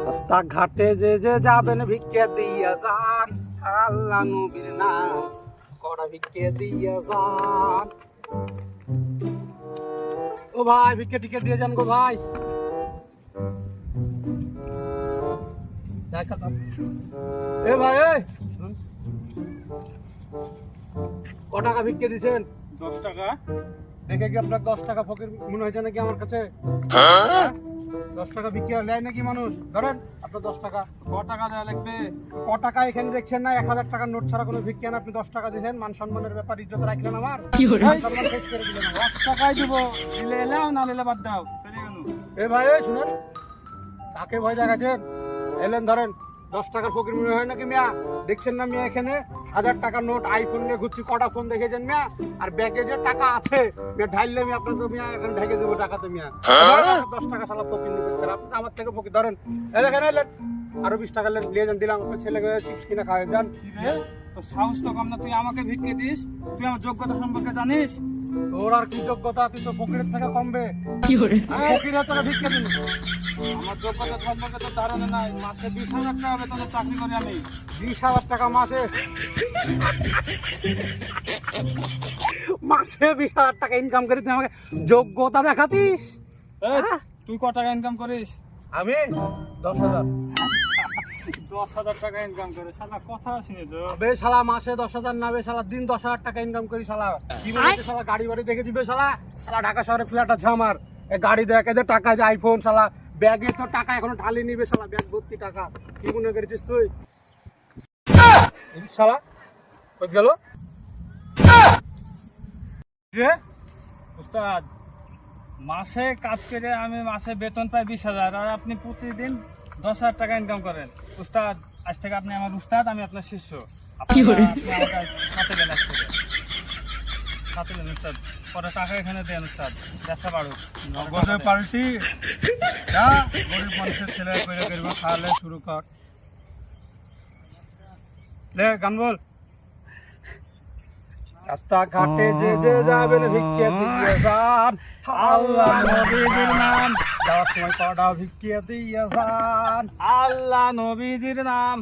রাস্তাঘাটে যে যে যাবেন ভিক্ষে দিয়া যান, আল্লাহ নবীর নাম কড়া ভিক্ষে দিয়া যান। ও ভাই ভিক্ষে টিকে দিয়ে যান গো ভাই। এ ভাই ক টাকা ভিক্ষে দিচ্ছেন? 10 টাকা। দেখে কি আপনার 10 টাকা ফকির মনে হয়েছে নাকি আমার কাছে? 10 টাকা বিক্রি নেয় নাকি মানুষ? ধরেন আপনার 10 টাকা। ক টাকা দেওয়া লাগবে? ক টাকা এখানে দেখছেন না? 1000 টাকার নোট ছাড়া কোনো ভিক্ষা না। আপনি 10 টাকা দিলেন, মান সম্মানের ব্যাপার, ইজ্জত রাখলেন আমার। মান সম্মান শেষ করে দিলেন আমার। 10 টাকাই দিব, দিলে এলাও না নিলে বাদ দাও। চলে গেল। এ ভাই শুনুন, কাকে ভয় দেখাচ্ছেন? এলেন ধরেন 10 টাকার ফকির মনে হয় নাকি মিয়া? দেখছেন না মিয়া এখানে 1000 টাকার নোট, আইফোন নিয়ে ঘুরছি, কটা ফোন দেখেছেন মিয়া? আর ব্যাগে যে টাকা আছে মিয়া ঢাইলে মিয়া আপনার তো মিয়া এখন ঢেকে দেবো টাকা তো মিয়া। 10 টাকা সালা ফকির নিতে আপনি আমার থেকে ফকির ধরেন। এখানে এলেন আরো 20 টাকা নিয়ে যান, দিলাম আপনার ছেলেকে চিপস কিনে খাওয়াই যান। তো সাহস তো কম না, তুই আমাকে ভিক্ষে দিস? তুই আমার যোগ্যতা সম্পর্কে জানিস? তোর আর কি যোগ্যতা? তুই তো ফকিরের থেকে কমবে। ফকিরের তোকে ভিক্ষে দিন। আমার যোগ্যতা সম্পর্কে তো ধারণা নাই। মাসে 20,000 টাকা বেতনে চাকরি করি আমি। 20,000 টাকা মাসে? মাসে 20,000 টাকা ইনকাম করি, তুই আমাকে যোগ্যতা দেখাচ্ছিস? তুই ক টাকা ইনকাম করিস? আমি 10,000। 10,000 টাকা ইনকাম করে শালা কথা শুনে তো। বে শালা মাসে 10,000 না বে শালা দিন 10,000 টাকা ইনকাম করি শালা। কি বলছিস শালা? গাড়ি বাড়ি দেখেছি বে শালা? শালা ঢাকা শহরে ফ্ল্যাট আছে আমার, এই গাড়ি দেখে যে টাকা যে আইফোন, শালা ব্যাগে তো টাকা এখনো ঢালি নিবে শালা, ব্যাগ ভর্তি টাকা। কি মনে করেছিস তুই? শালা কই গেল রে উস্তাদ, মাসে কাজ করে আমি মাসে বেতন পাই 20,000, আর আপনি প্রতিদিন 10,000 টাকা ইনকাম করেন। উস্তাদ, আজ থেকে আপনি আমার উস্তাদ, আমি আপনার শিষ্য। আপনি আমার সাথে গেলেন, সাথে গেলেন উস্তাদ। পরে টাকা এখানে দেন উস্তাদ, ব্যবসা বাড়ুক। নগদের পাল্টি যা, গরিব মানুষের ছেলে কইরা করব, খাওয়ালে শুরু কর। লে গান বল। রাস্তাঘাটে যে যে যাবেন ভিক্ষে দিয়ে যান, আল্লাহ নবীর নাম যাওয়ার সময় কড়া ভিক্ষে দিয়ে যান। আল্লাহ নবীজির নাম